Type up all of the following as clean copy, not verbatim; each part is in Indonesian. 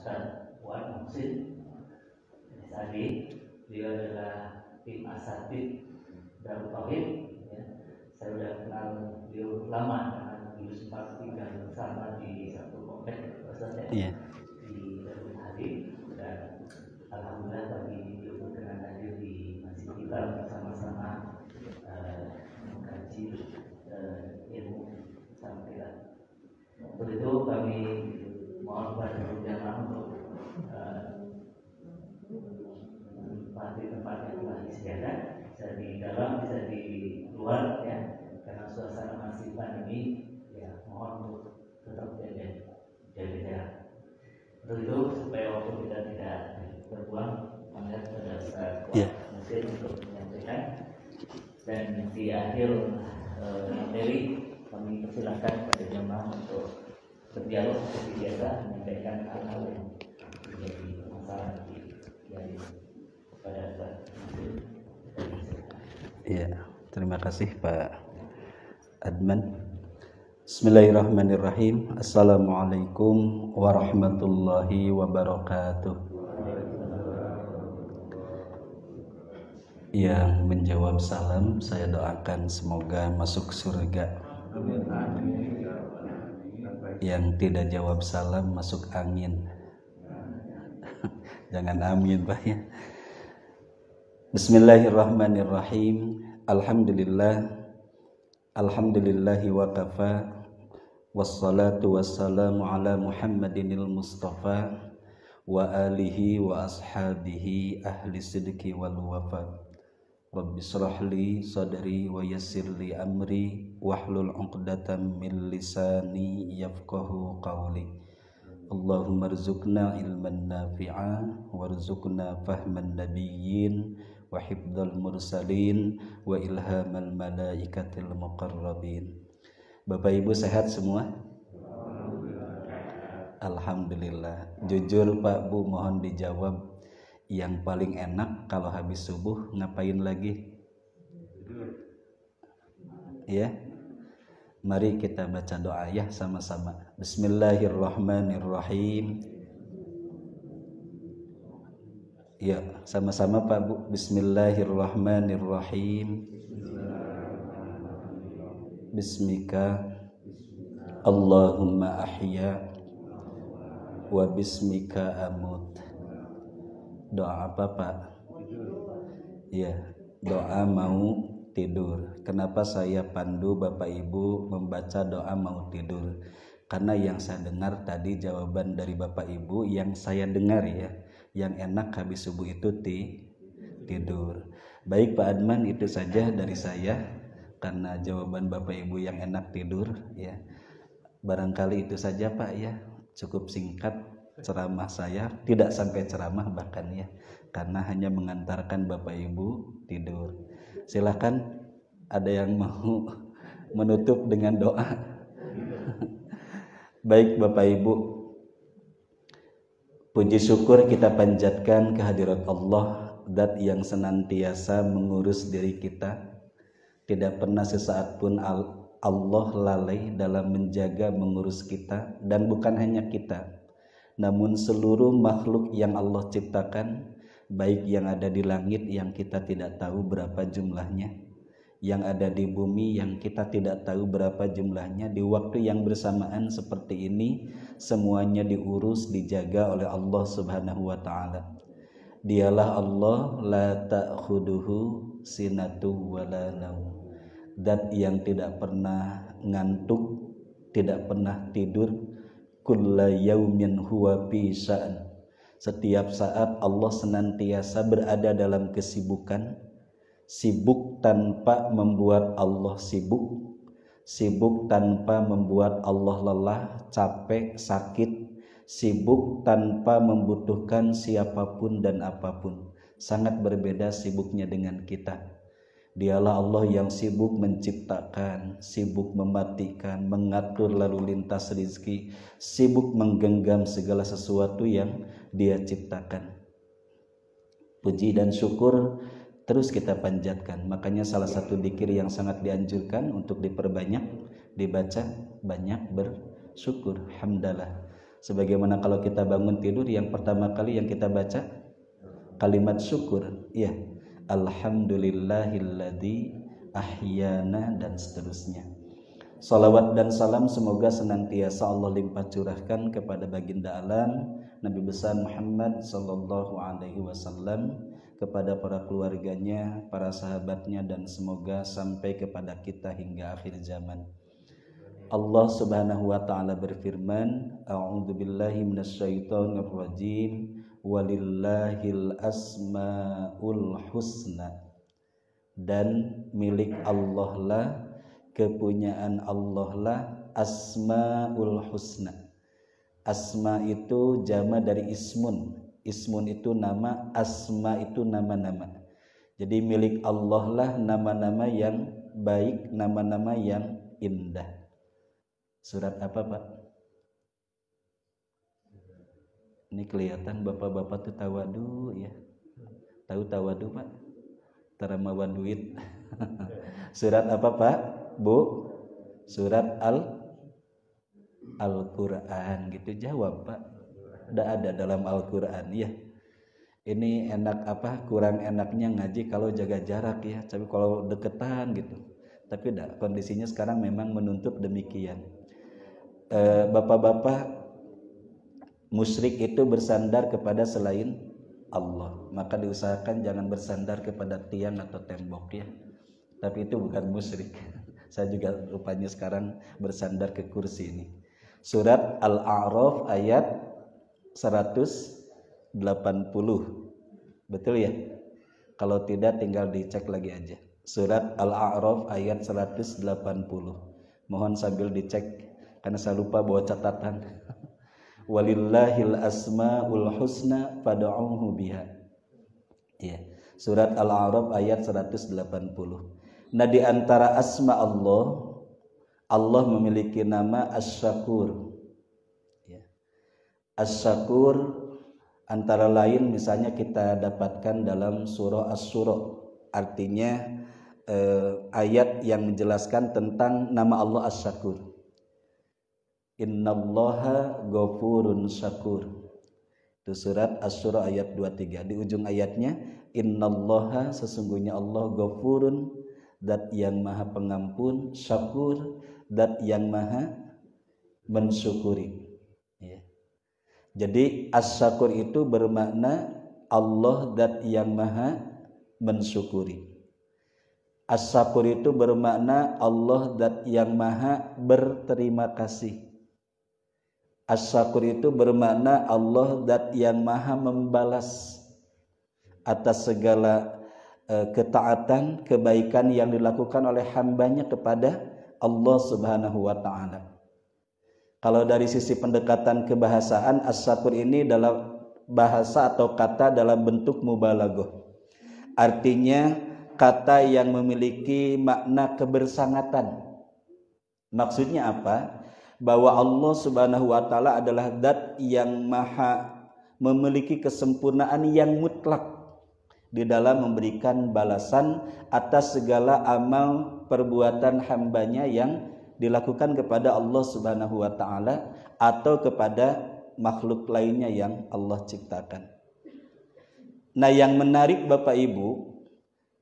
Ustaz Wan Muhsin SAD. Beliau adalah tim asatid Darut Tauhid ya. Saya sudah kenal beliau lama karena dulu sempat tinggal bersama di satu komplek Ustaz ya, di Darut Hadid, dan alhamdulillah tadi beliau berkenan hadir di masjid kita bersama-sama mengkaji ilmu sampai. Untuk itu kami mohon kepada jamaah untuk menempati tempat yang telah disediakan, bisa di dalam bisa di luar ya, karena suasana masih pandemi ya, mohon untuk tetap jaga jarak. Untuk itu supaya waktu kita tidak terbuang, maka pada Ustaz mungkin untuk menyampaikan, dan di akhir materi kami persilahkan kepada jamaah untuk berdialog seperti biasa, menyampaikan hal-hal yang menjadi masalah dari pada Ustaz. Ya, terima kasih Pak Adman. Bismillahirrahmanirrahim. Assalamualaikum warahmatullahi wabarakatuh. Yang menjawab salam saya doakan semoga masuk surga. Yang tidak jawab salam masuk angin. Jangan amin Pak ya. Bismillahirrahmanirrahim. Alhamdulillahi wa kafa, wassalatu wassalamu ala Muhammadinil Mustafa wa alihi wa ashabihi ahli sidqi wal wafa. Rabbi shrah li sadri wa yassir li amri wahlul 'uqdatam min lisani yafqahu qawli. Allahumma rzuqna ilman nafi'a warzuqna fahman nabiyyin wa hifdzal mursalin wa ilhamal malaikatil muqarrabin. Bapak Ibu sehat semua? Alhamdulillah. Jujur Pak Bu, mohon dijawab, yang paling enak kalau habis subuh ngapain lagi? Ya. Mari kita baca doa ya sama-sama. Bismillahirrahmanirrahim. Ya, sama-sama Pak Bu. Bismillahirrahmanirrahim. Bismika Allahumma ahya wa bismika amut. Doa apa Pak? Ya, doa mau tidur. Kenapa saya pandu Bapak Ibu membaca doa mau tidur? Karena yang saya dengar tadi jawaban dari Bapak Ibu, yang saya dengar ya, yang enak habis subuh itu tidur. Baik Pak Adman, itu saja dari saya. Karena jawaban Bapak Ibu yang enak tidur ya. Barangkali itu saja Pak ya. Cukup singkat ceramah saya, tidak sampai ceramah bahkan ya, karena hanya mengantarkan Bapak Ibu tidur. Silakan, ada yang mau menutup dengan doa? Baik Bapak Ibu, puji syukur kita panjatkan kehadirat Allah, Zat yang senantiasa mengurus diri kita. Tidak pernah sesaat pun Allah lalai dalam menjaga mengurus kita, dan bukan hanya kita, namun seluruh makhluk yang Allah ciptakan, baik yang ada di langit yang kita tidak tahu berapa jumlahnya, yang ada di bumi yang kita tidak tahu berapa jumlahnya, di waktu yang bersamaan seperti ini, semuanya diurus, dijaga oleh Allah Subhanahu wa ta'ala. Dialah Allah, la ta'khuduhu sinatu wa la naum. Zat yang tidak pernah ngantuk, tidak pernah tidur. Kulla yaumin huwa fi sya'an. Setiap saat Allah senantiasa berada dalam kesibukan. Sibuk tanpa membuat Allah sibuk, sibuk tanpa membuat Allah lelah, capek, sakit, sibuk tanpa membutuhkan siapapun dan apapun. Sangat berbeda sibuknya dengan kita. Dialah Allah yang sibuk menciptakan, sibuk mematikan, mengatur lalu lintas rezeki, sibuk menggenggam segala sesuatu yang Dia ciptakan. Puji dan syukur terus kita panjatkan. Makanya salah satu dzikir yang sangat dianjurkan untuk diperbanyak, dibaca, banyak bersyukur. Hamdalah. Sebagaimana kalau kita bangun tidur yang pertama kali yang kita baca kalimat syukur, ya, alhamdulillahilladzi ahyana, dan seterusnya. Salawat dan salam semoga senantiasa Allah limpah curahkan kepada baginda alam Nabi besar Muhammad sallallahu alaihi wasallam, kepada para keluarganya, para sahabatnya, dan semoga sampai kepada kita hingga akhir zaman. Allah Subhanahu wa taala berfirman, a'udzubillahi minasyaitonir rajim, walillahil asmaul husna, dan milik Allah lah, kepunyaan Allah lah asmaul husna. Asma itu jama dari ismun. Ismun itu nama, asma itu nama-nama. Jadi milik Allah lah nama-nama yang baik, nama-nama yang indah. Surat apa, Pak? Ini kelihatan bapak-bapak tuh tawadu ya. Tahu tawadu, Pak? Teramawa duit. Surat apa, Pak? Bu? Surat Al-Quran gitu. Jawab, Pak. Tidak ada dalam Al-Quran ya. Ini enak apa? Kurang enaknya ngaji kalau jaga jarak ya. Tapi kalau deketan gitu. Tapi tidak. Kondisinya sekarang memang menuntut demikian. Bapak-bapak, musyrik itu bersandar kepada selain Allah, maka diusahakan jangan bersandar kepada tiang atau tembok ya. Tapi itu bukan musyrik. Saya juga rupanya sekarang bersandar ke kursi ini. Surat Al-A'raf ayat 180. Betul ya? Kalau tidak tinggal dicek lagi aja. Surat Al-A'raf ayat 180. Mohon sambil dicek karena saya lupa bawa catatan. Walillahil asmaul husna fad'uhu biha. Ya. Surat Al-A'raf ayat 180. Nah, di antara asma Allah, Allah memiliki nama Asy-Syakur. Ya. Asy-Syakur antara lain misalnya kita dapatkan dalam surah Asy-Syura. Artinya ayat yang menjelaskan tentang nama Allah Asy-Syakur. Innallaha ghafurun syakur. Itu surat Asy-Syura ayat 23. Di ujung ayatnya, innallaha, sesungguhnya Allah, ghafurun, zat yang maha pengampun, syakur, zat yang maha mensyukuri. Ya. Jadi Asy-Syakur itu bermakna Allah zat yang maha mensyukuri. Asy-Syakur itu bermakna Allah zat yang maha berterima kasih. Asy-Syakur itu bermakna Allah zat yang maha membalas atas segala ketaatan, kebaikan yang dilakukan oleh hambanya kepada Allah Subhanahu wa ta'ala. Kalau dari sisi pendekatan kebahasaan, Asy-Syakur ini dalam bahasa atau kata dalam bentuk mubalaghah. Artinya kata yang memiliki makna kebersangatan. Maksudnya apa? Bahwa Allah Subhanahu wa ta'ala adalah zat yang maha memiliki kesempurnaan yang mutlak di dalam memberikan balasan atas segala amal perbuatan hambanya yang dilakukan kepada Allah Subhanahu wa ta'ala atau kepada makhluk lainnya yang Allah ciptakan. Nah, yang menarik Bapak Ibu,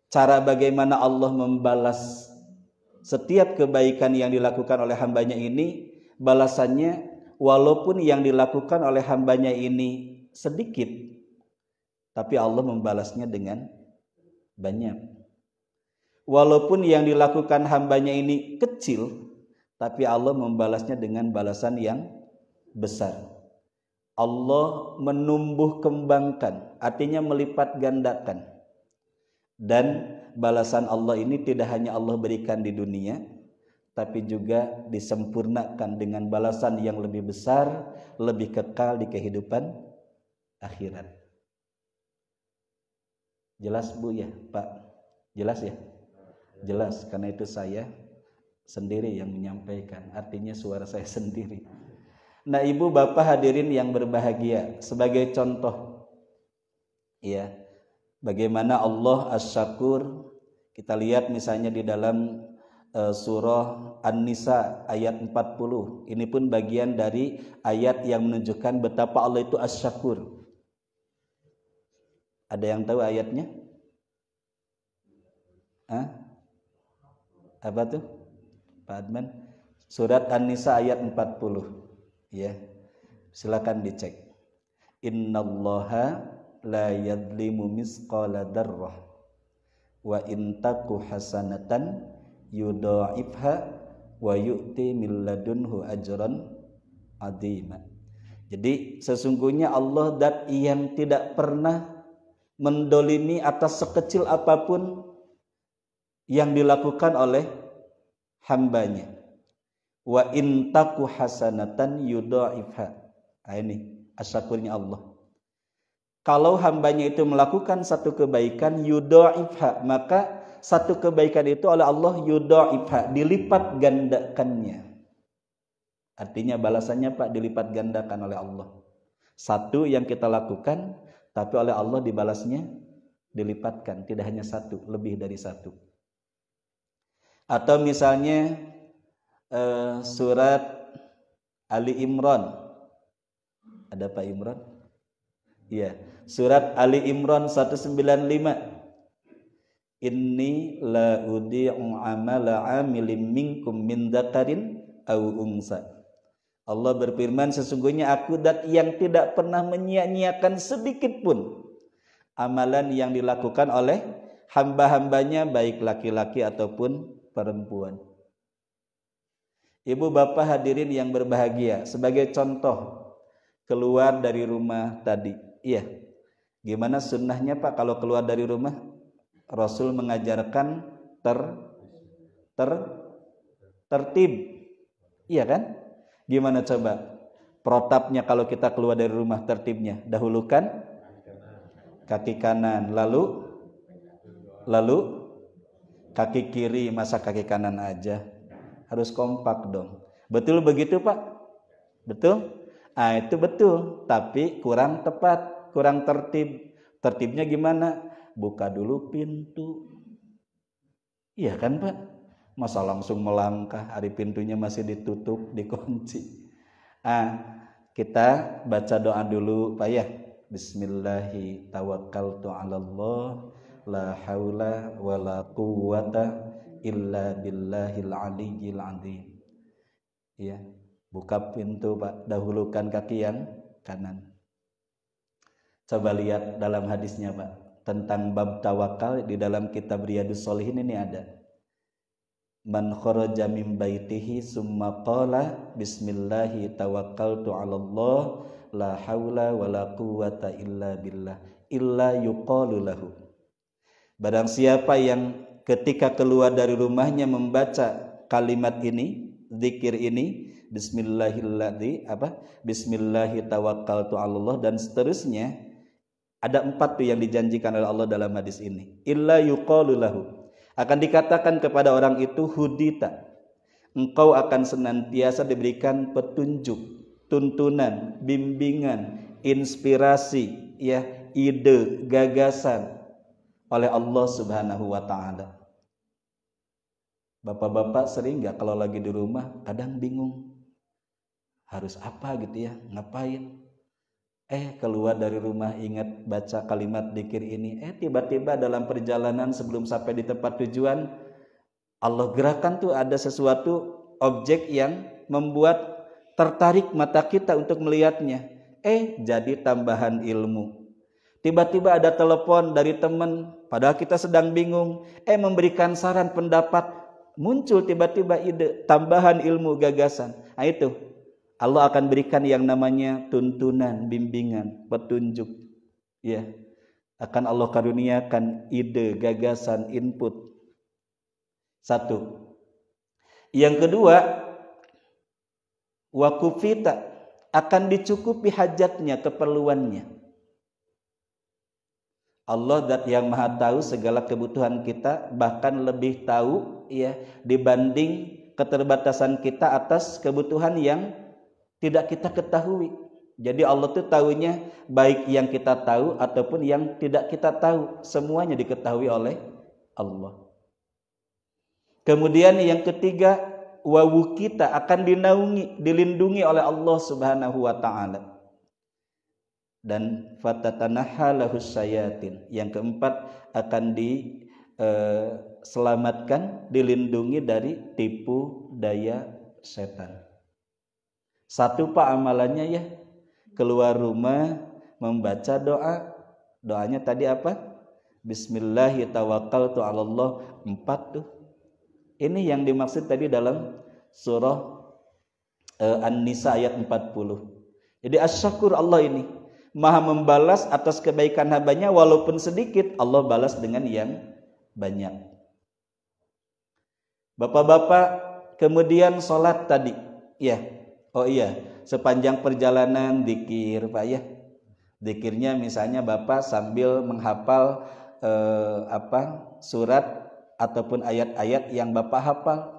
cara bagaimana Allah membalas setiap kebaikan yang dilakukan oleh hambanya ini, balasannya walaupun yang dilakukan oleh hambanya ini sedikit, tapi Allah membalasnya dengan banyak. Walaupun yang dilakukan hambanya ini kecil, tapi Allah membalasnya dengan balasan yang besar. Allah menumbuh kembangkan, artinya melipat gandakan. Dan balasan Allah ini tidak hanya Allah berikan di dunia, tapi juga disempurnakan dengan balasan yang lebih besar, lebih kekal di kehidupan akhirat. Jelas Bu ya, Pak? Jelas ya? Jelas, karena itu saya sendiri yang menyampaikan, artinya suara saya sendiri. Nah, Ibu Bapak hadirin yang berbahagia, sebagai contoh ya, bagaimana Allah Asy-Syakur, kita lihat misalnya di dalam surah An-Nisa ayat 40. Ini pun bagian dari ayat yang menunjukkan betapa Allah itu Asy-Syakur. Ada yang tahu ayatnya? Apa tuh, Pak Adman? Surat An-Nisa ayat 40. Ya. Silakan dicek. Innallaha la yadlimu misqala dzarrah wa in taku hasanatan yudha'ifha wa yu'ti min ladunhu ajran adzima. Jadi sesungguhnya Allah zat yang tidak pernah mendolimi atas sekecil apapun yang dilakukan oleh hambanya. Wa in taku hasanatan yudha'ifha. Ini asyakurnya Allah. Kalau hambanya itu melakukan satu kebaikan yudha'ifha, maka satu kebaikan itu oleh Allah yudha'ifha, dilipat gandakannya. Artinya balasannya Pak dilipat gandakan oleh Allah. Satu yang kita lakukan tapi oleh Allah dibalasnya dilipatkan, tidak hanya satu, lebih dari satu. Atau misalnya surat Ali Imran. Ada Pak Imran? Iya, surat Ali Imran 195. Inni la udhi'u amala 'amilin minkum min dzakarin aw unsa. Allah berfirman, sesungguhnya aku zat yang tidak pernah menyia-nyiakan sedikit pun amalan yang dilakukan oleh hamba-hambanya, baik laki-laki ataupun perempuan. Ibu bapak hadirin yang berbahagia, sebagai contoh keluar dari rumah tadi. Iya, gimana sunnahnya Pak kalau keluar dari rumah? Rasul mengajarkan tertib. Iya kan? Gimana coba? Protapnya kalau kita keluar dari rumah tertibnya, dahulukan kaki kanan, lalu kaki kiri, masa kaki kanan aja? Harus kompak dong. Betul begitu Pak? Betul? Itu betul, tapi kurang tepat, kurang tertib. Tertibnya gimana? Buka dulu pintu. Iya kan Pak? Masa langsung melangkah, hari pintunya masih ditutup, dikunci. Kita baca doa dulu Pak ya. Bismillahi tawakkaltu 'alallah la haula wala quwwata illa billahil aliyyil azim. Ya, buka pintu Pak, dahulukan kaki yang kanan. Coba lihat dalam hadisnya Pak, tentang bab tawakal di dalam kitab Riyadhus Shalihin ini ada. Man kharaja min baitihi summa qala bismillahi tawakkaltu 'alallah la haula wala quwwata illa billah illa yuqalu lahu. Barang siapa yang ketika keluar dari rumahnya membaca kalimat ini, zikir ini, bismillahi tawakkaltu 'alallah dan seterusnya, ada 4 tuh yang dijanjikan oleh Allah dalam hadis ini. Illa yuqalu lahu. Akan dikatakan kepada orang itu, hudita, engkau akan senantiasa diberikan petunjuk, tuntunan, bimbingan, inspirasi, ya, ide, gagasan oleh Allah Subhanahu wa taala. Bapak-bapak sering enggak kalau lagi di rumah kadang bingung harus apa gitu ya, ngapain? Keluar dari rumah ingat baca kalimat dzikir ini, tiba-tiba dalam perjalanan sebelum sampai di tempat tujuan Allah gerakan tuh ada sesuatu objek yang membuat tertarik mata kita untuk melihatnya. Jadi tambahan ilmu. Tiba-tiba ada telepon dari teman, padahal kita sedang bingung, memberikan saran pendapat, muncul tiba-tiba ide, tambahan ilmu, gagasan. Itu Allah akan berikan yang namanya tuntunan, bimbingan, petunjuk. Ya, akan Allah karuniakan ide, gagasan, input. 1. Yang kedua, wa kufita, akan dicukupi hajatnya, keperluannya. Allah zat yang maha tahu segala kebutuhan kita, bahkan lebih tahu ya dibanding keterbatasan kita atas kebutuhan yang tidak kita ketahui. Jadi Allah tuh tahunya baik yang kita tahu ataupun yang tidak kita tahu, semuanya diketahui oleh Allah. Kemudian yang ketiga, wawu kita akan dilindungi oleh Allah Subhanahu wa taala. Dan fatatanahalahus sayatin. Yang keempat, akan diselamatkan, dilindungi dari tipu daya setan. Satu Pak amalannya ya, keluar rumah membaca doa. Doanya tadi apa? Bismillahirrahmanirrahim. 4 tuh. Ini yang dimaksud tadi dalam surah An-Nisa ayat 40. Jadi asy-syakur Allah ini Maha membalas atas kebaikan hambanya, walaupun sedikit Allah balas dengan yang banyak. Bapak-bapak, kemudian sholat tadi ya. Oh iya, sepanjang perjalanan zikir Pak ya. Zikirnya misalnya Bapak sambil menghafal surat ataupun ayat-ayat yang Bapak hafal,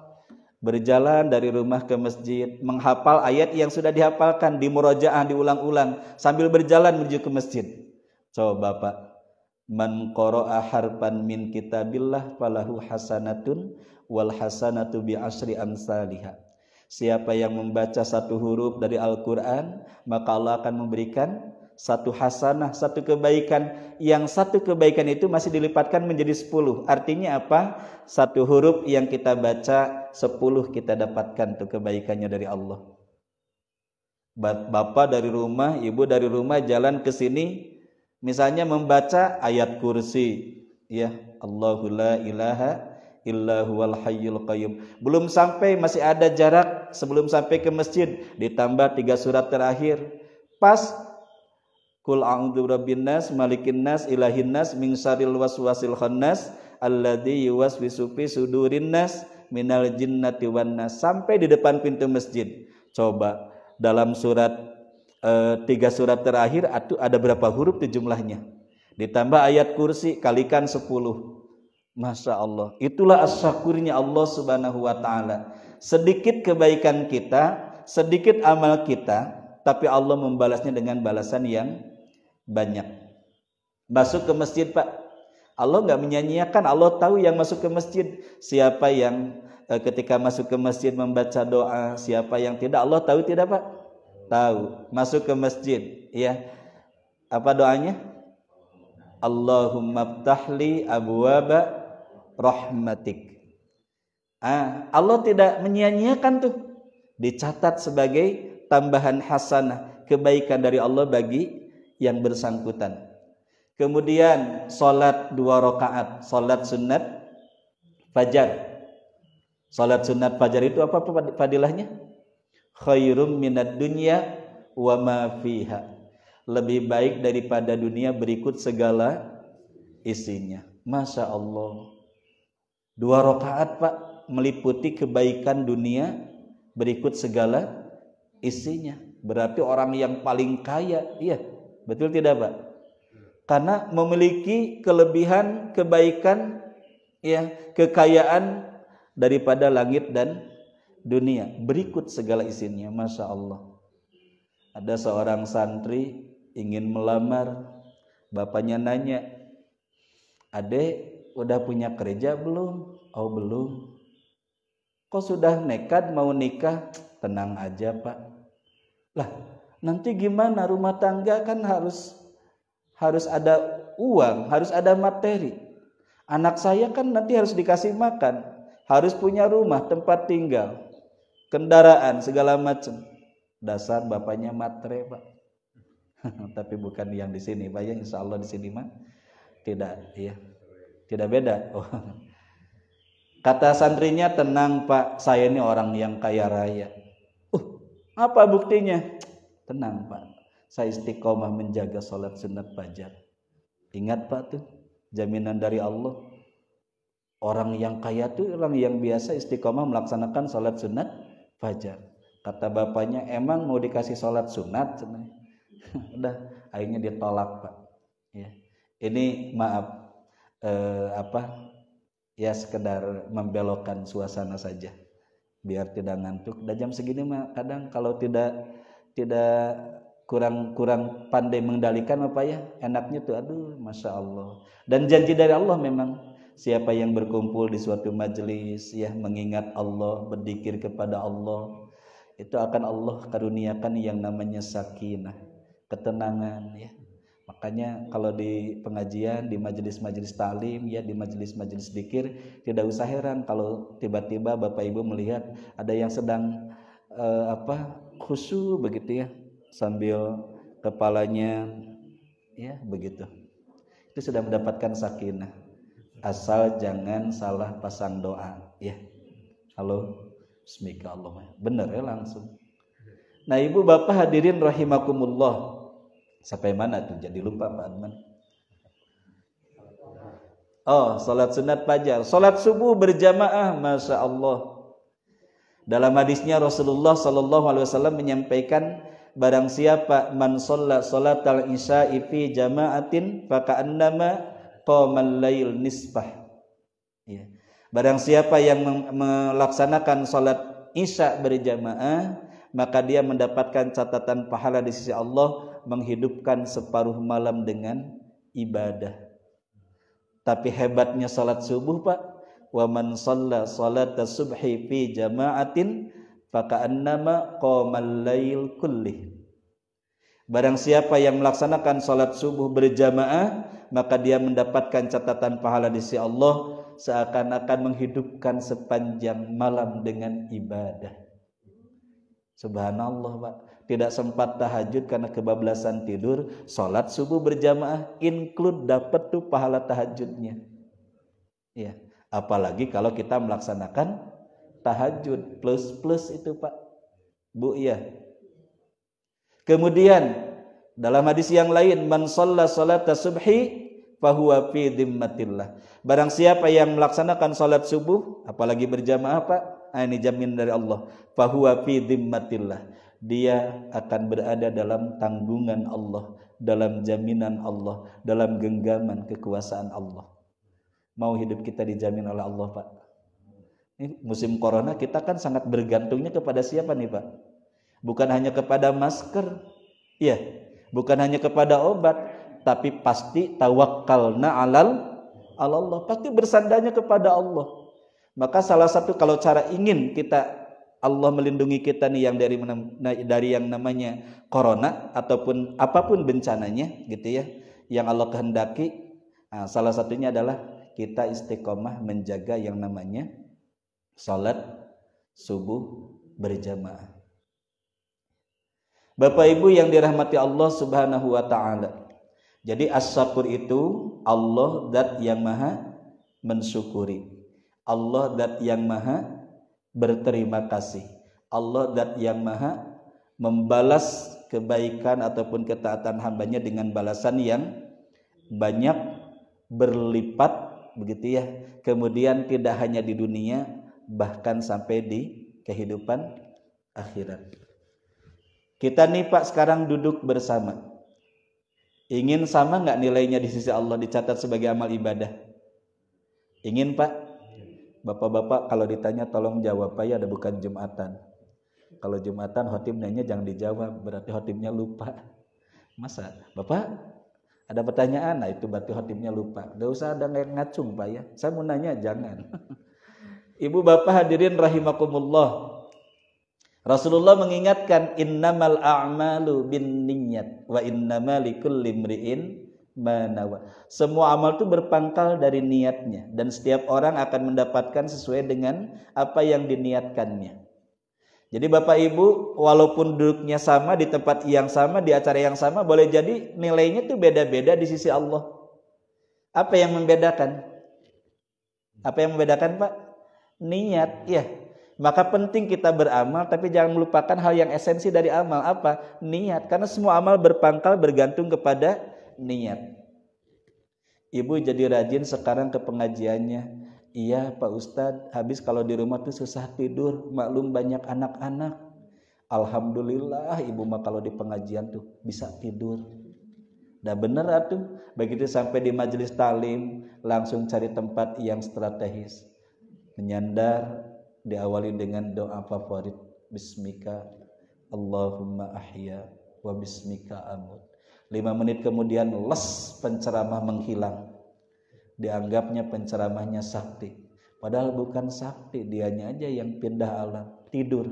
berjalan dari rumah ke masjid, menghafal ayat yang sudah dihafalkan, dimurojaah, diulang-ulang sambil berjalan menuju ke masjid. Coba Bapak, man qara'a harfan min kitabillah falahu hasanatun wal hasanatu bi asyri amsalihha. Siapa yang membaca satu huruf dari Al-Qur'an, maka Allah akan memberikan satu hasanah, satu kebaikan, yang satu kebaikan itu masih dilipatkan menjadi 10. Artinya apa? Satu huruf yang kita baca 10 kita dapatkan tuh kebaikannya dari Allah. Bapak dari rumah, ibu dari rumah jalan ke sini, misalnya membaca ayat kursi, ya, Allahu la ilaha illa huwal hayyul qayyum. Belum sampai, masih ada jarak sebelum sampai ke masjid, ditambah 3 surat terakhir. Pas Qul a'udzu birabbin nas, malikin nas, ilahin nas, min syarril waswasil khannas, alladzi yuwaswisu fi sudurin nas, minal jinnati wan nas. Sampai di depan pintu masjid. Coba dalam surat 3 surat terakhir ada berapa huruf tuh jumlahnya? Ditambah ayat kursi kalikan 10. Masya Allah. Itulah asy-syakurnya Allah Subhanahu wa taala. Sedikit kebaikan kita, sedikit amal kita, tapi Allah membalasnya dengan balasan yang banyak. Masuk ke masjid Pak, Allah nggak menyanyiakan. Allah tahu yang masuk ke masjid, siapa yang ketika masuk ke masjid membaca doa, siapa yang tidak. Allah tahu tidak Pak? Tahu. Masuk ke masjid, ya, apa doanya? Allahumma ftahli abwaba rahmatik. Allah tidak menyanyiakan tuh, dicatat sebagai tambahan hasanah, kebaikan dari Allah bagi yang bersangkutan. Kemudian salat 2 rakaat, salat sunat fajar. Salat sunat fajar itu apa fadilahnya? Khairum minad dunya wa ma fiha. Lebih baik daripada dunia berikut segala isinya. Masya Allah. 2 rakaat Pak, meliputi kebaikan dunia berikut segala isinya. Berarti orang yang paling kaya, iya, betul tidak Pak? Karena memiliki kelebihan, kebaikan, ya, kekayaan daripada langit dan dunia berikut segala isinya. Masya Allah. Ada seorang santri ingin melamar, bapaknya nanya, adek udah punya kerja belum? Oh belum. Kok sudah nekat mau nikah? Tenang aja Pak. Lah, nanti gimana? Rumah tangga kan harus ada uang, harus ada materi. Anak saya kan nanti harus dikasih makan, harus punya rumah, tempat tinggal, kendaraan, segala macam. Dasar bapaknya matre Pak. Tapi bukan yang di sini Pak, yang insya Allah di sini mah tidak, ya, tidak beda. Oh. Kata santrinya, tenang Pak, saya ini orang yang kaya raya. Apa buktinya? Tenang Pak, saya istiqomah menjaga sholat sunat fajar. Ingat Pak tuh, jaminan dari Allah. Orang yang kaya tuh orang yang biasa istiqomah melaksanakan sholat sunat fajar. Kata bapaknya, emang mau dikasih sholat sunat? Udah, akhirnya ditolak Pak. Ya. Ini maaf, ya sekedar membelokkan suasana saja, biar tidak ngantuk. Dan jam segini mah kadang kalau tidak kurang pandai mengendalikan apa ya, enaknya tuh aduh Masya Allah. Dan janji dari Allah memang Siapa yang berkumpul di suatu majelis ya mengingat Allah, berzikir kepada Allah, itu akan Allah karuniakan yang namanya sakinah, ketenangan ya. Makanya kalau di pengajian, di majelis-majelis ta'lim ya, di majelis-majelis zikir, tidak usah heran kalau tiba-tiba Bapak Ibu melihat ada yang sedang khusyuk begitu ya, sambil kepalanya ya begitu. Itu sudah mendapatkan sakinah. Asal jangan salah pasang doa ya. Halo, bismika Allah. Benar ya langsung. Nah, Ibu Bapak hadirin rahimakumullah. Sampai mana tuh? Jadi lupa Pak Adman. Oh, salat sunat fajar, salat subuh berjamaah, masya Allah. Dalam hadisnya Rasulullah sallallahu alaihi wasallam menyampaikan, barang siapa man shalla salatal isya'i fi jama'atin faka'annama qamal lail nisfah. Ya. Barang siapa yang melaksanakan salat isya berjamaah, maka dia mendapatkan catatan pahala di sisi Allah menghidupkan separuh malam dengan ibadah. Tapi hebatnya salat subuh Pak, wa man shalla salata subhi fi jama'atin faka'annama qamal lail kullih. Barang siapa yang melaksanakan salat subuh berjamaah, maka dia mendapatkan catatan pahala di sisi Allah seakan-akan menghidupkan sepanjang malam dengan ibadah. Subhanallah Pak, tidak sempat tahajud karena kebablasan tidur, salat subuh berjamaah include dapat tuh pahala tahajudnya. Ya, apalagi kalau kita melaksanakan tahajud plus itu Pak. Bu ya. Kemudian dalam hadis yang lain, man shalla salata subhi fahuwa fi dhimmatillah. Barang siapa yang melaksanakan salat subuh apalagi berjamaah Pak, ini jamin dari Allah, fahuwa fi dhimmatillah. Dia akan berada dalam tanggungan Allah, dalam jaminan Allah, dalam genggaman kekuasaan Allah. Mau hidup kita dijamin oleh Allah Pak. Ini musim corona kita kan sangat bergantungnya kepada siapa nih Pak? Bukan hanya kepada masker, ya, bukan hanya kepada obat, tapi pasti tawakkalna alal Allah, pasti bersandarnya kepada Allah. Maka salah satu kalau cara ingin kita Allah melindungi kita nih yang dari yang namanya corona ataupun apapun bencananya gitu ya, yang Allah kehendaki, nah, salah satunya adalah kita istiqomah menjaga yang namanya salat subuh berjamaah. Bapak Ibu yang dirahmati Allah Subhanahu wa taala. Jadi as-syakur itu Allah zat yang maha mensyukuri. Allah zat yang maha berterima kasih. Allah zat yang maha membalas kebaikan ataupun ketaatan hambanya dengan balasan yang banyak berlipat begitu ya. Kemudian tidak hanya di dunia, bahkan sampai di kehidupan akhirat. Kita nih Pak sekarang duduk bersama. Ingin sama nggak nilainya di sisi Allah dicatat sebagai amal ibadah? Ingin Pak? Bapak-bapak kalau ditanya tolong jawab Pak ya, ada bukan Jumatan. Kalau Jumatan khotimnya jangan dijawab, berarti khotimnya lupa. Masa? Bapak ada pertanyaan? Nah itu berarti khotimnya lupa. Gak usah ada ngacung Pak ya. Saya mau nanya jangan. Ibu bapak hadirin rahimakumullah. Rasulullah mengingatkan innamal a'malu binniyat wa innamal likulli imri'in ma nawa. Semua amal itu berpangkal dari niatnya dan setiap orang akan mendapatkan sesuai dengan apa yang diniatkannya. Jadi Bapak Ibu walaupun duduknya sama di tempat yang sama, di acara yang sama, boleh jadi nilainya itu beda-beda di sisi Allah. Apa yang membedakan? Apa yang membedakan Pak? Niat, ya. Maka penting kita beramal, tapi jangan melupakan hal yang esensi dari amal. Apa? Niat. Karena semua amal berpangkal bergantung kepada niat. Ibu jadi rajin sekarang ke pengajiannya. Iya Pak Ustadz, habis kalau di rumah tuh susah tidur. Maklum banyak anak-anak. Alhamdulillah ibu mah kalau di pengajian tuh bisa tidur. Dah bener atuh. Begitu sampai di majelis talim, langsung cari tempat yang strategis. Menyandar, diawali dengan doa favorit, bismika Allahumma ahya wa bismika amut. 5 menit kemudian les penceramah menghilang. dianggapnya penceramahnya sakti. Padahal bukan sakti, dianya aja yang pindah alam, tidur.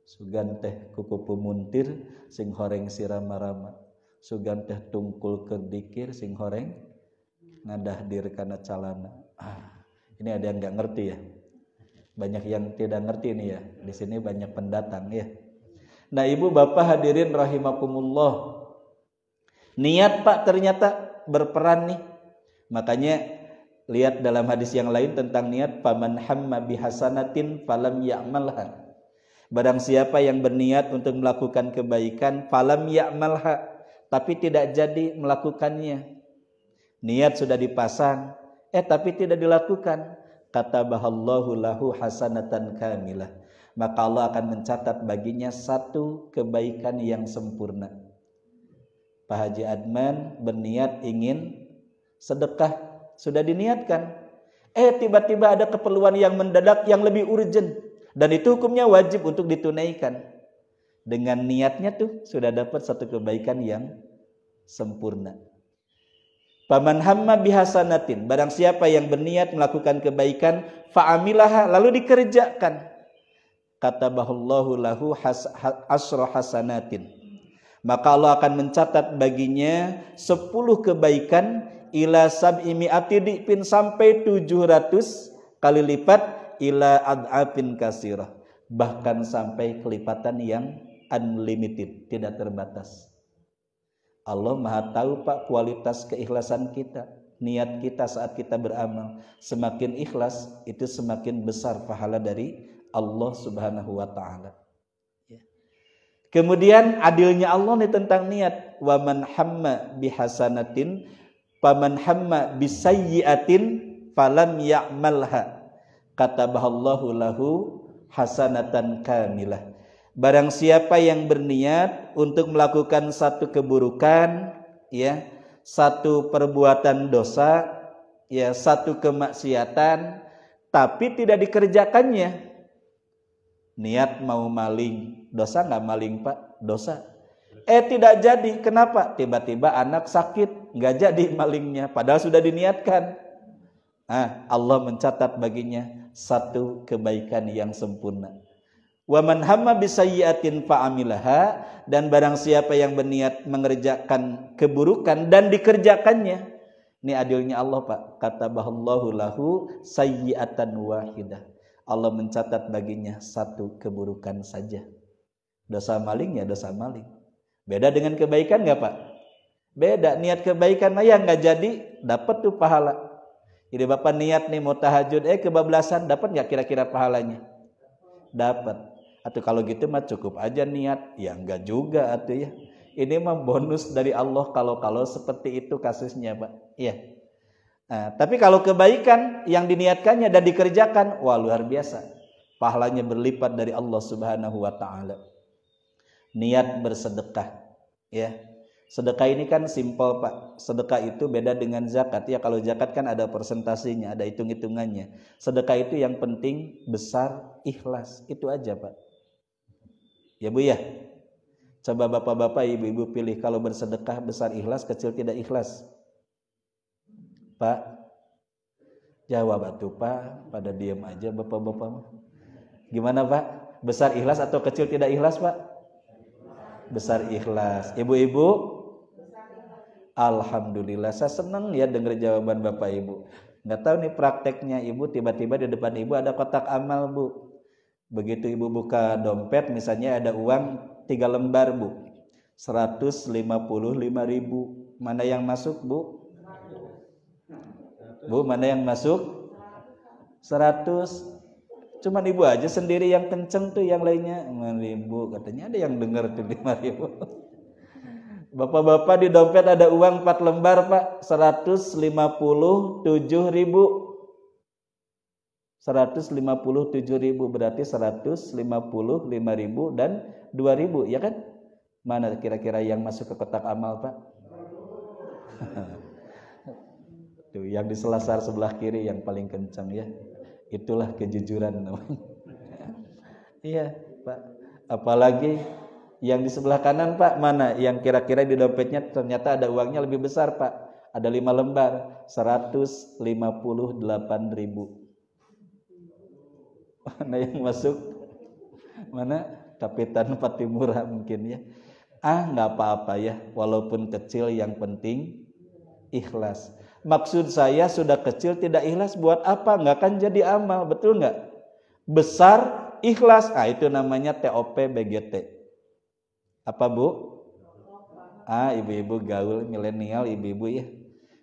Sugan teh kukupu muntir sing horeng sirama-rama. Sugan teh tungkul kedikir sing horeng ngadahdir kana calana. Ini ada yang nggak ngerti ya. Banyak yang tidak ngerti nih ya. Di sini banyak pendatang ya. Nah, ibu bapak hadirin rahimakumullah. Niat Pak ternyata berperan nih. Makanya lihat dalam hadis yang lain tentang niat, faman hamma bihasanatin falam ya'malha. Barang siapa yang berniat untuk melakukan kebaikan, falam ya'malha, tapi tidak jadi melakukannya. Niat sudah dipasang, tapi tidak dilakukan. Katabahallahu lahu hasanatan kamilah. Maka Allah akan mencatat baginya satu kebaikan yang sempurna. Pak Haji Adman berniat ingin sedekah, sudah diniatkan. Tiba-tiba ada keperluan yang mendadak yang lebih urgent, dan itu hukumnya wajib untuk ditunaikan. Dengan niatnya tuh sudah dapat satu kebaikan yang sempurna. Paman hamma bihasanatin, barang siapa yang berniat melakukan kebaikan, fa'amilaha, lalu dikerjakan. Katabahallahu lahu asra hasanatin. Maka Allah akan mencatat baginya 10 kebaikan ila sab'i mi'ati di'pin, sampai 700 kali lipat, ila ad'afin kasirah, bahkan sampai kelipatan yang unlimited, tidak terbatas. Allah Maha tahu Pak kualitas keikhlasan kita, niat kita saat kita beramal. Semakin ikhlas, itu semakin besar pahala dari Allah Subhanahu wa taala. Kemudian adilnya Allah nih tentang niat. Wa man hamma bihasanatin faman hamma bisayyi'atin falam ya'malha katabahallahu lahu hasanatan kamilah. Barang siapa yang berniat untuk melakukan satu keburukan, ya, satu perbuatan dosa, ya, satu kemaksiatan, tapi tidak dikerjakannya. Niat mau maling, dosa nggak maling Pak? Dosa. Tidak jadi, kenapa? Tiba-tiba anak sakit, nggak jadi malingnya, padahal sudah diniatkan. Allah mencatat baginya satu kebaikan yang sempurna. Wa man hamma bisayyi'atin fa'amilaha, dan barang siapa yang berniat mengerjakan keburukan dan dikerjakannya. Ini adilnya Allah Pak. Katabahallahu lahu sayyi'atan wahidah. Allah mencatat baginya satu keburukan saja. Dosa maling ya dosa maling. Beda dengan kebaikan nggak Pak? Beda. Niat kebaikan ya nggak jadi, dapat tuh pahala. Jadi Bapak niat nih mau tahajud, kebablasan, dapat nggak kira-kira pahalanya? Dapat. Atau kalau gitu mah cukup aja niat, ya nggak juga atuh ya. Ini mah bonus dari Allah kalau seperti itu kasusnya Pak. Iya. Nah, tapi kalau kebaikan yang diniatkannya dan dikerjakan, wah luar biasa. Pahalanya berlipat dari Allah Subhanahu wa taala. Niat bersedekah, ya. Sedekah ini kan simpel Pak. Sedekah itu beda dengan zakat. Ya, kalau zakat kan ada persentasinya, ada hitung-hitungannya. Sedekah itu yang penting besar, ikhlas. Itu aja Pak. Ya Bu ya. Coba bapak-bapak, ibu-ibu pilih, kalau bersedekah besar ikhlas, kecil tidak ikhlas. Pak, jawab atuh Pak, pada diam aja bapak-bapak. Gimana Pak? Besar ikhlas atau kecil tidak ikhlas Pak? Besar ikhlas. Ibu-ibu? Alhamdulillah, saya senang ya dengar jawaban Bapak Ibu. Nggak tahu nih prakteknya Ibu, tiba-tiba di depan Ibu ada kotak amal Bu. Begitu Ibu buka dompet, misalnya ada uang 3 lembar Bu, 155.000. Mana yang masuk Bu? Bu, mana yang masuk? 100. Cuman Ibu aja sendiri yang kenceng tuh, yang lainnya 5.000. Katanya ada yang dengar tuh 5.000. Bapak-bapak di dompet ada uang 4 lembar Pak, 157.000. 157.000 berarti 155.000 dan 2.000, ya kan? Mana kira-kira yang masuk ke kotak amal Pak? Tuh, yang di selasar sebelah kiri yang paling kencang ya. Itulah kejujuran namanya. Iya, Pak. Apalagi yang di sebelah kanan Pak, mana yang kira-kira di dompetnya ternyata ada uangnya lebih besar Pak. Ada 5 lembar, 158.000. Mana yang masuk? Mana? Kapitan Patimura mungkin ya. Nggak apa-apa ya, walaupun kecil yang penting ikhlas. Maksud saya sudah kecil tidak ikhlas buat apa? Nggak akan jadi amal, betul nggak? Besar ikhlas, itu namanya TOP BGT. Apa Bu? Ibu-ibu gaul milenial, ibu-ibu ya.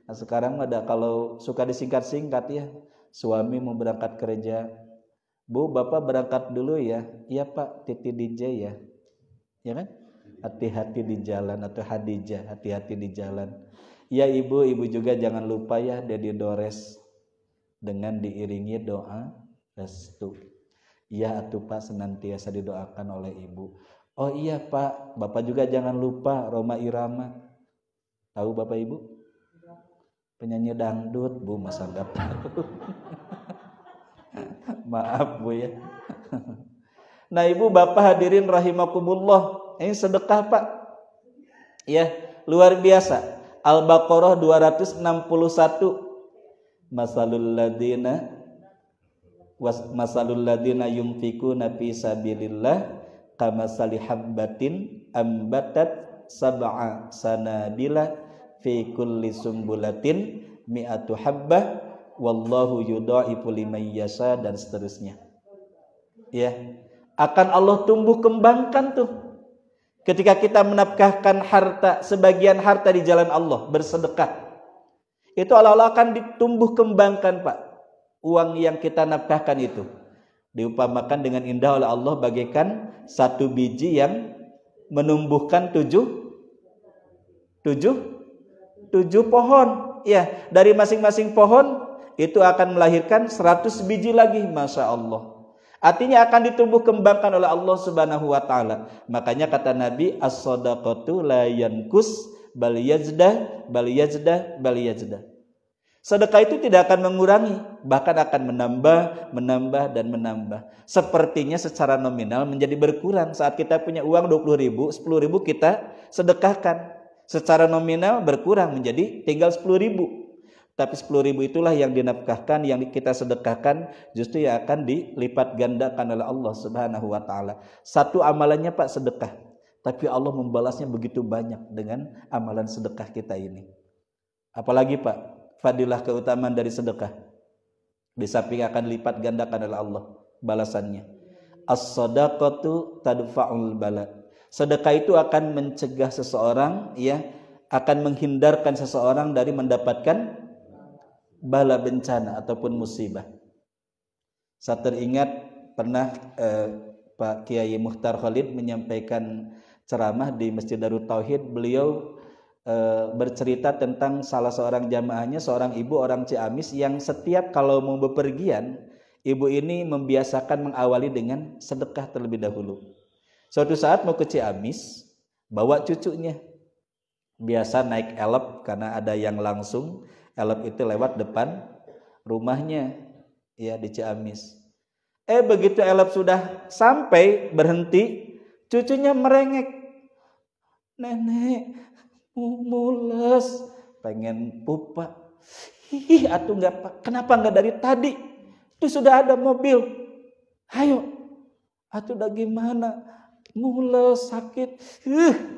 Nah, sekarang ada kalau suka disingkat-singkat ya. Suami mau berangkat kerja, Bu, Bapak berangkat dulu ya. Iya Pak, Titi DJ ya. Ya kan? Hati-hati di jalan, atau Hadijah, hati-hati di jalan. Ya Ibu juga jangan lupa ya Dedi Dores dengan diiringi doa restu. Ya atuh Pak, senantiasa didoakan oleh Ibu. Oh iya Pak, Bapak juga jangan lupa Roma Irama. Tahu Bapak Ibu? Penyanyi dangdut, Bu, masa enggak tahu. Maaf Bu ya. Nah Ibu Bapak hadirin rahimakumullah, ini sedekah Pak. Ya, luar biasa. Al-Baqarah 261. Masalul ladina yunfikuna fi sabilillah kamasali habbatin ambatat sab'a sanabila fi kulli sumbulatin mi'atu habbah wallahu yudha'ifu liman yasha, dan seterusnya. Ya, akan Allah tumbuh kembangkan tuh ketika kita menafkahkan harta, sebagian harta di jalan Allah, bersedekah. Itu Allah akan ditumbuh kembangkan Pak. Uang yang kita nafkahkan itu diupamakan dengan indah oleh Allah bagaikan satu biji yang menumbuhkan tujuh pohon. Ya, dari masing-masing pohon itu akan melahirkan 100 biji lagi, Masya Allah. Artinya akan ditumbuh kembangkan oleh Allah Subhanahu wa taala. Makanya kata Nabi, as-shadaqatu la yankus bal yazdah. Sedekah itu tidak akan mengurangi, bahkan akan menambah dan menambah. Sepertinya secara nominal menjadi berkurang saat kita punya uang 20.000, 10.000 kita sedekahkan. Secara nominal berkurang menjadi tinggal 10.000. Tapi 10.000 itulah yang dinafkahkan, yang kita sedekahkan, justru yang akan dilipat gandakan oleh Allah Subhanahu wa taala. Satu amalannya Pak sedekah, tapi Allah membalasnya begitu banyak dengan amalan sedekah kita ini. Apalagi Pak, fadilah keutamaan dari sedekah. Di samping akan lipat gandakan oleh Allah balasannya. As-shadaqatu tadfa'ul bala. Sedekah itu akan mencegah seseorang, ya, akan menghindarkan seseorang dari mendapatkan bala, bencana ataupun musibah. Saya teringat pernah Pak Kiai Mukhtar Khalid menyampaikan ceramah di Masjid Darut Tauhid. Beliau bercerita tentang salah seorang jamaahnya, seorang ibu orang Ciamis yang setiap kalau mau bepergian, ibu ini membiasakan mengawali dengan sedekah terlebih dahulu. Suatu saat mau ke Ciamis, bawa cucunya. Biasa naik elep karena ada yang langsung. Elep itu lewat depan rumahnya, ya, di Ciamis. Begitu elep sudah sampai, berhenti, cucunya merengek. Nenek, mules, pengen pupa. Atuh enggak, kenapa enggak dari tadi? Itu sudah ada mobil. Ayo, atuh udah gimana? Mules, sakit.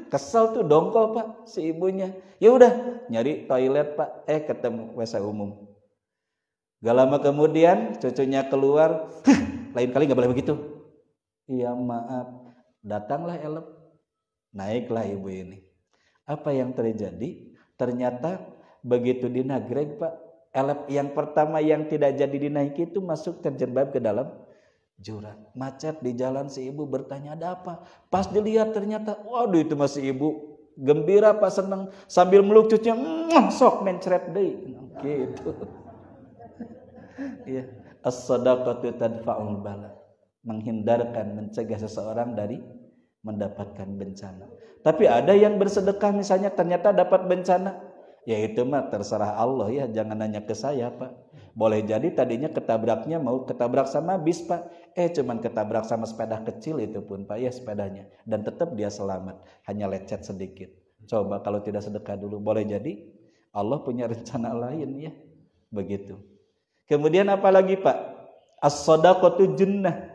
Kesel tuh, dongkol Pak si ibunya. Ya udah, nyari toilet Pak, ketemu WC umum. Gak lama kemudian cucunya keluar, lain kali gak boleh begitu. Iya maaf. Datanglah elep, naiklah ibu ini. Apa yang terjadi? Ternyata begitu dinagreg Pak, elep yang pertama yang tidak jadi dinaiki itu masuk terjerembab ke dalam jurang. Macet di jalan, si ibu bertanya ada apa. Pas dilihat ternyata, waduh, itu masih ibu gembira Pak, senang sambil meluk cucunya, sok mencret deui gitu. Ya, as-shadaqatu tadfa'ul bala. Menghindarkan, mencegah seseorang dari mendapatkan bencana. Tapi ada yang bersedekah misalnya ternyata dapat bencana. Ya itu mah terserah Allah ya, jangan nanya ke saya Pak. Boleh jadi tadinya ketabraknya mau ketabrak sama bis Pak. Cuman ketabrak sama sepeda kecil itu pun Pak ya, sepedanya. Dan tetap dia selamat, hanya lecet sedikit. Coba kalau tidak sedekah dulu, boleh jadi Allah punya rencana lain ya. Begitu. Kemudian apa lagi Pak? As-shadaqatu junnah.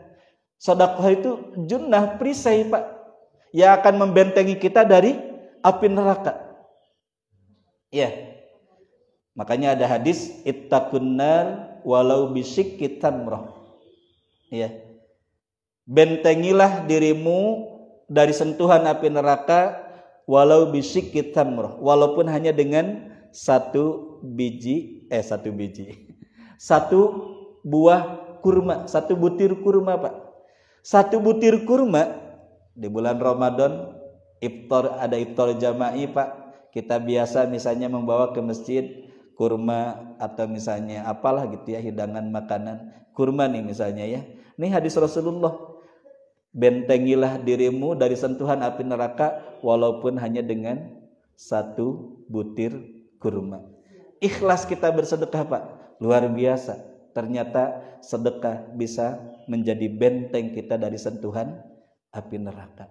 Sedekah itu junnah, perisai Pak, yang akan membentengi kita dari api neraka. Ya. Makanya ada hadis ittaqun nar walau bisyikki tamrah. Ya. Bentengilah dirimu dari sentuhan api neraka walau bisyikki tamrah, walaupun hanya dengan satu buah kurma, satu butir kurma Pak. Satu butir kurma di bulan Ramadan ada iftar jama'i Pak. Kita biasa misalnya membawa ke masjid kurma atau misalnya apalah gitu ya, hidangan makanan kurma nih misalnya ya. Ini hadis Rasulullah. Bentengilah dirimu dari sentuhan api neraka walaupun hanya dengan satu butir kurma. Ikhlas kita bersedekah Pak, luar biasa. Ternyata sedekah bisa menjadi benteng kita dari sentuhan api neraka.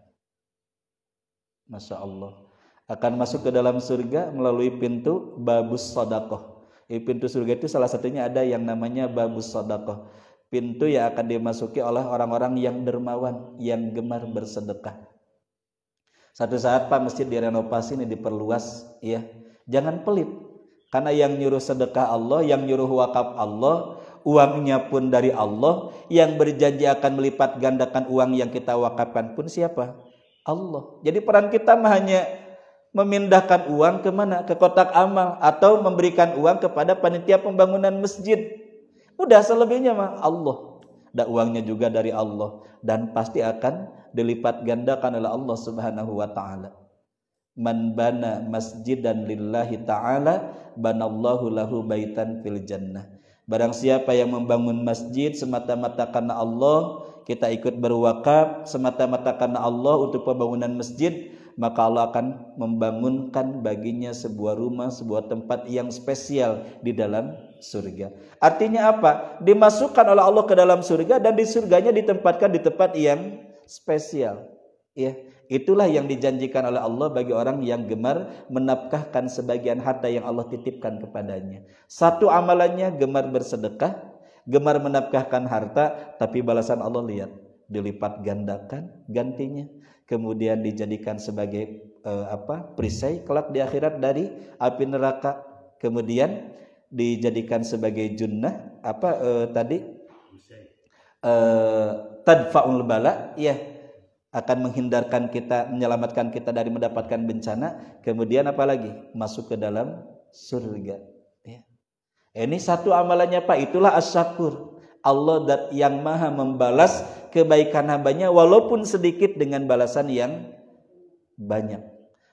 Masya Allah. Akan masuk ke dalam surga melalui pintu babus sedekah. Pintu surga itu salah satunya ada yang namanya babus sedekah. Pintu yang akan dimasuki oleh orang-orang yang dermawan, yang gemar bersedekah. Satu saat Pak, masjid direnovasi ini, diperluas ya. Jangan pelit. Karena yang nyuruh sedekah Allah, yang nyuruh wakaf Allah, uangnya pun dari Allah, yang berjanji akan melipat gandakan uang yang kita wakafkan pun siapa? Allah. Jadi peran kita hanya memindahkan uang ke mana? Ke kotak amal, atau memberikan uang kepada panitia pembangunan masjid. Udah, selebihnya mah Allah. Dan uangnya juga dari Allah, dan pasti akan dilipat gandakan oleh Allah Subhanahu wa taala. Man bana masjidan lillahi ta'ala banallahu lahu baitan fil jannah. Barang siapa yang membangun masjid semata-mata karena Allah, kita ikut berwakaf semata-mata karena Allah untuk pembangunan masjid, maka Allah akan membangunkan baginya sebuah rumah, sebuah tempat yang spesial di dalam surga. Artinya apa? Dimasukkan oleh Allah ke dalam surga, dan di surganya ditempatkan di tempat yang spesial. Ya, itulah yang dijanjikan oleh Allah bagi orang yang gemar menafkahkan sebagian harta yang Allah titipkan kepadanya. Satu amalannya gemar bersedekah, gemar menafkahkan harta, tapi balasan Allah lihat, dilipat gandakan gantinya, kemudian dijadikan sebagai perisai kelak di akhirat dari api neraka, kemudian dijadikan sebagai junnah tadfa'ul bala, ya, akan menghindarkan kita, menyelamatkan kita dari mendapatkan bencana, kemudian apalagi masuk ke dalam surga. Ya. Ini satu amalannya Pak, itulah as-syakur. Allah yang maha membalas kebaikan hambanya walaupun sedikit dengan balasan yang banyak.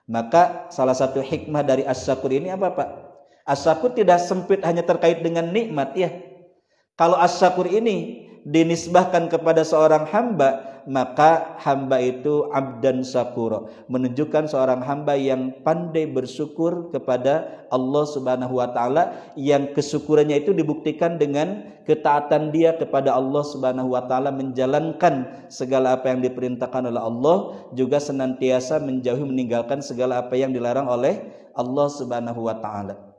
Maka salah satu hikmah dari as-syakur ini apa Pak? As-syakur tidak sempit hanya terkait dengan nikmat ya. Kalau as-syakur ini dinisbahkan kepada seorang hamba, maka hamba itu abdan syakura, menunjukkan seorang hamba yang pandai bersyukur kepada Allah Subhanahu wa taala, yang kesyukurannya itu dibuktikan dengan ketaatan dia kepada Allah Subhanahu wa taala, menjalankan segala apa yang diperintahkan oleh Allah, juga senantiasa menjauhi meninggalkan segala apa yang dilarang oleh Allah Subhanahu wa taala.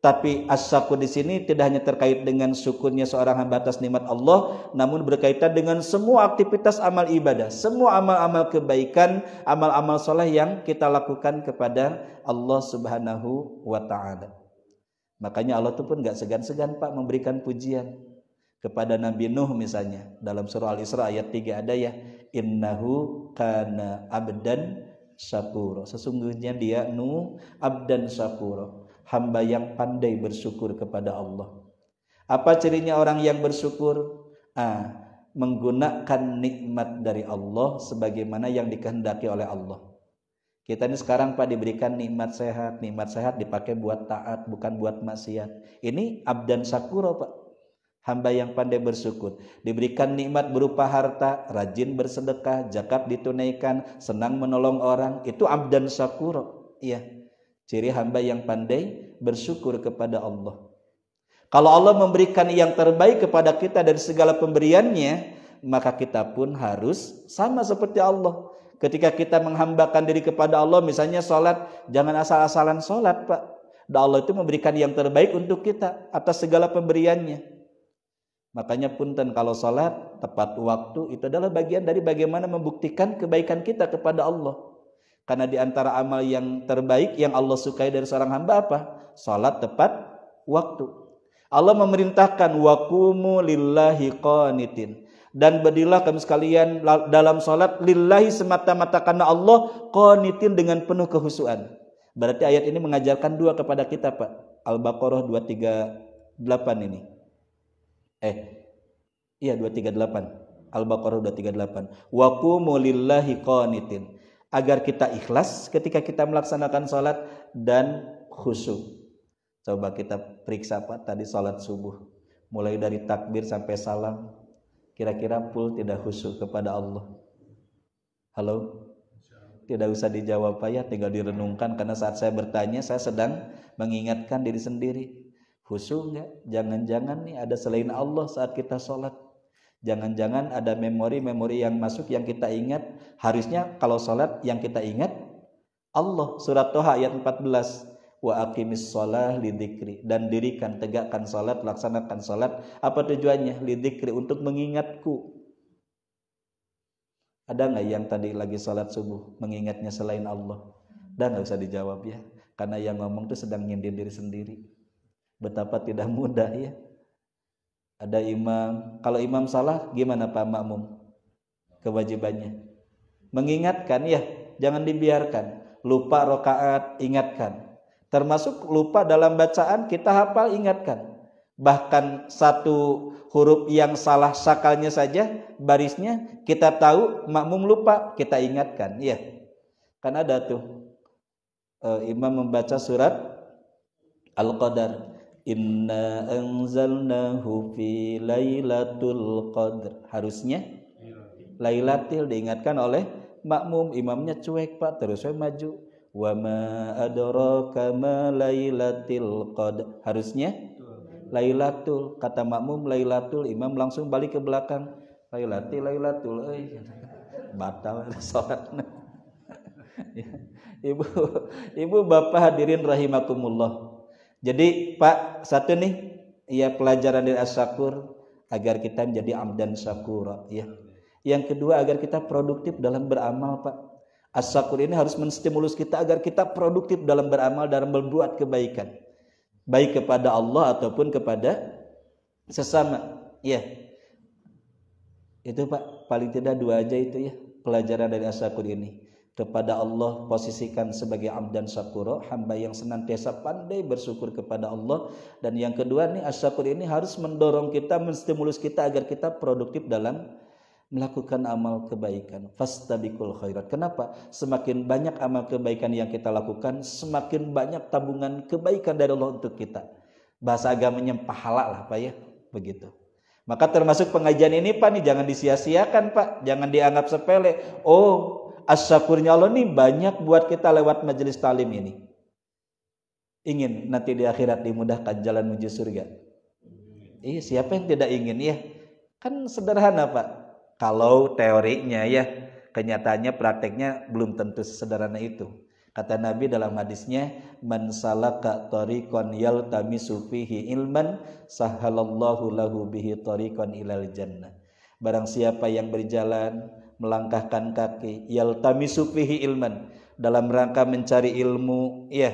Tapi as-syakur di sini tidak hanya terkait dengan syukurnya seorang hamba atas nikmat Allah, namun berkaitan dengan semua aktivitas amal ibadah, semua amal-amal kebaikan, amal-amal soleh yang kita lakukan kepada Allah Subhanahu wa ta'ala. Makanya Allah itu pun gak segan-segan Pak memberikan pujian kepada Nabi Nuh misalnya. Dalam surah Al-Isra ayat 3 ada ya, innahu kana abdan syakura. Sesungguhnya dia Nuh abdan syakura, hamba yang pandai bersyukur kepada Allah. Apa cirinya orang yang bersyukur? Menggunakan nikmat dari Allah sebagaimana yang dikehendaki oleh Allah. Kita ini sekarang Pak diberikan nikmat sehat dipakai buat taat, bukan buat maksiat. Ini abdan syakura Pak, hamba yang pandai bersyukur. Diberikan nikmat berupa harta, rajin bersedekah, zakat ditunaikan, senang menolong orang, itu abdan syakura. Iya. Ciri hamba yang pandai bersyukur kepada Allah. Kalau Allah memberikan yang terbaik kepada kita dari segala pemberiannya, maka kita pun harus sama seperti Allah. Ketika kita menghambakan diri kepada Allah, misalnya sholat, jangan asal-asalan sholat Pak. Dan Allah itu memberikan yang terbaik untuk kita atas segala pemberiannya. Makanya punten kalau salat tepat waktu itu adalah bagian dari bagaimana membuktikan kebaikan kita kepada Allah. Karena di antara amal yang terbaik yang Allah sukai dari seorang hamba apa? Salat tepat waktu. Allah memerintahkan waqumu lillahi qanitin, dan berdirilah kamu sekalian dalam salat lillahi semata-mata karena Allah, qanitin dengan penuh kehusuan. Berarti ayat ini mengajarkan dua kepada kita, Pak. Al-Baqarah 238 ini. 238. Al-Baqarah 238. Waqumu lillahi qanitin. Agar kita ikhlas ketika kita melaksanakan salat dan khusyuk. Coba kita periksa Pak tadi salat subuh, mulai dari takbir sampai salam, kira-kira full tidak khusyuk kepada Allah? Halo? Tidak usah dijawab Pak ya, tinggal direnungkan, karena saat saya bertanya saya sedang mengingatkan diri sendiri. Khusyuk enggak? Jangan-jangan nih ada selain Allah saat kita salat. Jangan-jangan ada memori-memori yang masuk yang kita ingat. Harusnya kalau salat yang kita ingat Allah. Surat Toha ayat 14. Wa aqimis shalah lidzikri, dan dirikan tegakkan salat, laksanakan salat. Apa tujuannya? Lidzikri, untuk mengingatku. Ada enggak yang tadi lagi salat subuh mengingatnya selain Allah? Dan enggak usah dijawab ya, karena yang ngomong itu sedang nyindir diri sendiri. Betapa tidak mudah ya. Ada imam, kalau imam salah gimana Pak makmum? Kewajibannya mengingatkan ya, jangan dibiarkan. Lupa rakaat, ingatkan. Termasuk lupa dalam bacaan, kita hafal, ingatkan. Bahkan satu huruf yang salah sakalnya saja, barisnya kita tahu, makmum lupa, kita ingatkan. Iya. Kan ada tuh imam membaca surat Al-Qadar. Inna anzalnahu fi lailatul qadr. Harusnya lailatul, diingatkan oleh makmum. Imamnya cuek Pak, terus saya maju. Wa ma adraka ma lailatul qadr. Harusnya lailatul, kata makmum lailatul, imam langsung balik ke belakang. Lailatul batal salat. Ibu bapak hadirin rahimakumullah. Jadi Pak, satu nih ya pelajaran dari As-Syakur agar kita menjadi amdan syakura ya. Yang kedua agar kita produktif dalam beramal Pak. As-Syakur ini harus menstimulus kita agar kita produktif dalam beramal, dalam berbuat kebaikan, baik kepada Allah ataupun kepada sesama. Ya, itu Pak, paling tidak dua aja itu ya pelajaran dari As-Syakur ini. Kepada Allah posisikan sebagai amdan syakura, hamba yang senantiasa pandai bersyukur kepada Allah. Dan yang kedua nih, As-Syakur ini harus mendorong kita, menstimulus kita agar kita produktif dalam melakukan amal kebaikan. Fastabiqul khairat. Kenapa? Semakin banyak amal kebaikan yang kita lakukan, semakin banyak tabungan kebaikan dari Allah untuk kita. Bahasa agamanya pahala lah Pak ya, begitu. Maka termasuk pengajian ini Pak nih, jangan disia-siakan Pak, jangan dianggap sepele. Oh, As-Syakurnya Allah nih banyak buat kita lewat majelis talim ini. Ingin nanti di akhirat dimudahkan jalan menuju surga? Iya, siapa yang tidak ingin ya? Kan sederhana Pak. Kalau teorinya ya, kenyataannya prakteknya belum tentu sesederhana itu. Kata Nabi dalam hadisnya, man salaka tariqan yaltamisu fihi ilman sahalallahu lahu bihi tariqan ilal jannah. Barang siapa yang berjalan melangkahkan kaki yaltamisu fihi ilman, dalam rangka mencari ilmu ya,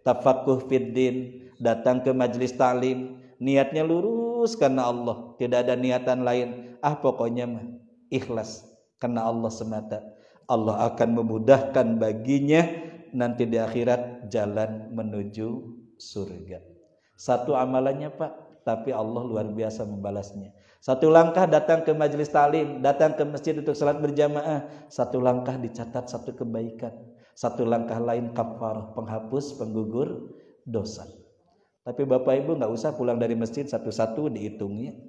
tafaqquh fiddin, datang ke majelis taklim, niatnya lurus karena Allah, tidak ada niatan lain. Pokoknya mah ikhlas karena Allah semata, Allah akan memudahkan baginya nanti di akhirat jalan menuju surga. Satu amalannya Pak, tapi Allah luar biasa membalasnya. Satu langkah datang ke majelis taklim, datang ke masjid untuk salat berjamaah, satu langkah dicatat satu kebaikan. Satu langkah lain kafarah, penghapus, penggugur dosa. Tapi Bapak Ibu nggak usah pulang dari masjid satu-satu dihitungnya.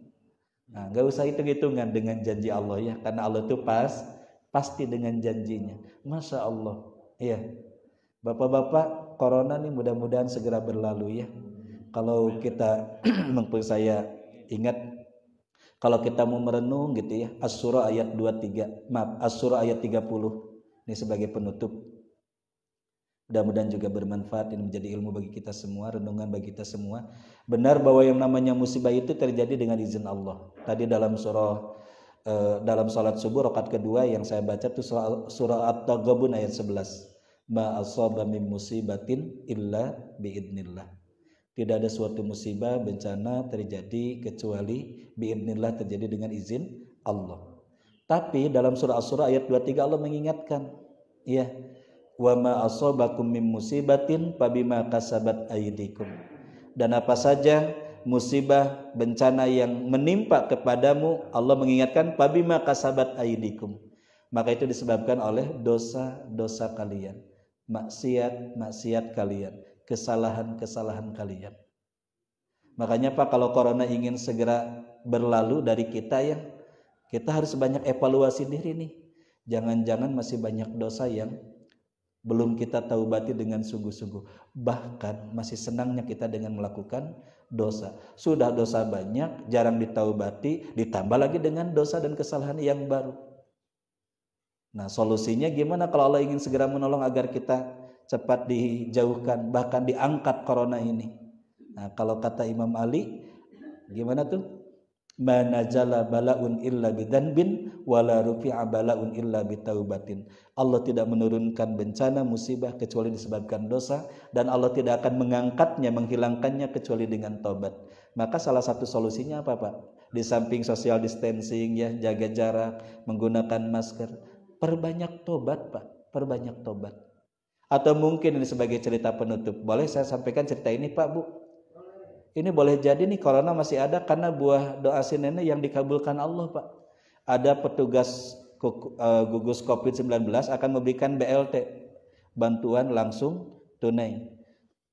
Nah, nggak usah hitung-hitungan dengan janji Allah ya, karena Allah itu pasti dengan janjinya. Masya Allah. Iya, bapak-bapak, corona nih mudah-mudahan segera berlalu ya. Kalau kita, saya ingat, kalau kita mau merenung gitu ya, As-Surah ayat 23, As-Surah ayat 30, ini sebagai penutup. Mudah-mudahan juga bermanfaat dan menjadi ilmu bagi kita semua, renungan bagi kita semua. Benar bahwa yang namanya musibah itu terjadi dengan izin Allah. Tadi dalam dalam salat subuh rakaat kedua yang saya baca itu surah At-Taghabun ayat 11. Ma asaba min musibatin illa biidnillah. Tidak ada suatu musibah bencana terjadi kecuali biidnillah, terjadi dengan izin Allah. Tapi dalam surah Asy-Syura ayat 23 Allah mengingatkan, ya, wa ma asabakum min musibatin fabima kasabat aydikum. Dan apa saja musibah bencana yang menimpa kepadamu, Allah mengingatkan fabima kasabat aydikum. Maka itu disebabkan oleh dosa-dosa kalian, maksiat kalian, kesalahan kalian. Makanya Pak, kalau corona ingin segera berlalu dari kita, ya, kita harus banyak evaluasi diri nih. Jangan-jangan masih banyak dosa yang belum kita taubati dengan sungguh-sungguh. Bahkan masih senangnya kita dengan melakukan dosa. Sudah dosa banyak, jarang ditaubati, ditambah lagi dengan dosa dan kesalahan yang baru. Nah, solusinya gimana kalau Allah ingin segera menolong agar kita cepat dijauhkan, bahkan diangkat corona ini? Nah, kalau kata Imam Ali, gimana tuh? Manajala balaun illa bidanbin wala rufi'a balaun illa bitaubatin. Allah tidak menurunkan bencana musibah kecuali disebabkan dosa, dan Allah tidak akan mengangkatnya, menghilangkannya kecuali dengan taubat. Maka salah satu solusinya apa, Pak? Di samping social distancing, ya, jaga jarak, menggunakan masker, perbanyak tobat, Pak, perbanyak tobat. Atau mungkin ini sebagai cerita penutup, boleh saya sampaikan cerita ini, Pak, Bu? Ini boleh jadi nih corona masih ada karena buah doa si nenek yang dikabulkan Allah, Pak. Ada petugas gugus COVID-19 akan memberikan BLT, bantuan langsung tunai.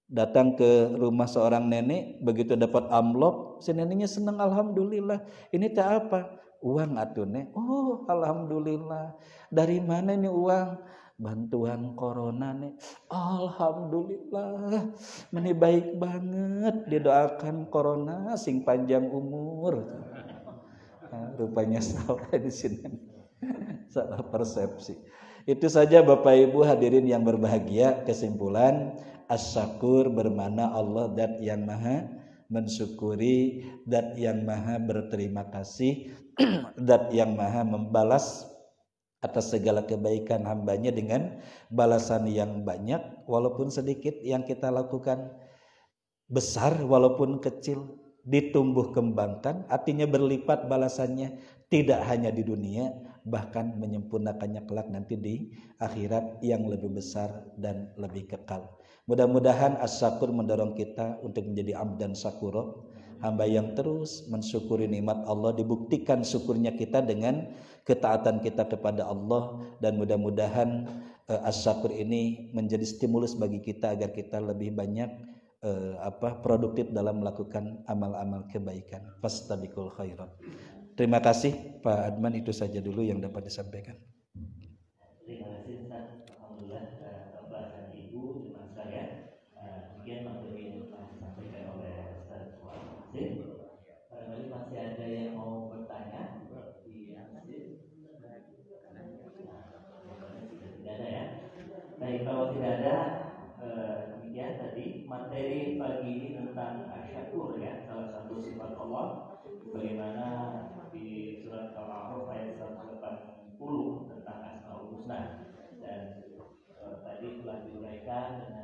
Datang ke rumah seorang nenek, begitu dapat amplop, si neneknya senang, alhamdulillah. Ini teh apa? Uang atuh, Nek. Oh, alhamdulillah. Dari mana ini uang? Bantuan corona, Nek. Alhamdulillah. Ini baik banget, didoakan corona sing panjang umur. Nah, rupanya salah di sini. Salah persepsi. Itu saja Bapak Ibu hadirin yang berbahagia. Kesimpulan, as-syakur bermakna Allah zat yang maha mensyukuri, zat yang maha berterima kasih, zat yang maha membalas atas segala kebaikan hambanya dengan balasan yang banyak. Walaupun sedikit yang kita lakukan, besar walaupun kecil, ditumbuh kembangkan, artinya berlipat balasannya, tidak hanya di dunia, bahkan menyempurnakannya kelak nanti di akhirat yang lebih besar dan lebih kekal. Mudah-mudahan as-syakur mendorong kita untuk menjadi abdan syakuro, hamba yang terus mensyukuri nikmat Allah, dibuktikan syukurnya kita dengan ketaatan kita kepada Allah, dan mudah-mudahan as-syakur ini menjadi stimulus bagi kita agar kita lebih banyak produktif dalam melakukan amal-amal kebaikan. Fastabiqul khairat. Terima kasih Pak Adman, itu saja dulu yang dapat disampaikan. Terima kasih Ustaz. Alhamdulillah pembahasan Ibu dengan saya. Demikian materi yang telah disampaikan oleh Ustaz Wahid. Barangkali masih ada yang mau bertanya di masjid. Tidak ada ya. Baik, kalau tidak ada, demikian tadi materi pagi ini tentang asyakur, ya, salah satu sifat Allah. Bagaimana di surat Al-A'raf ayat 180 tentang Asmaul Husna, dan tadi telah diuraikan dengan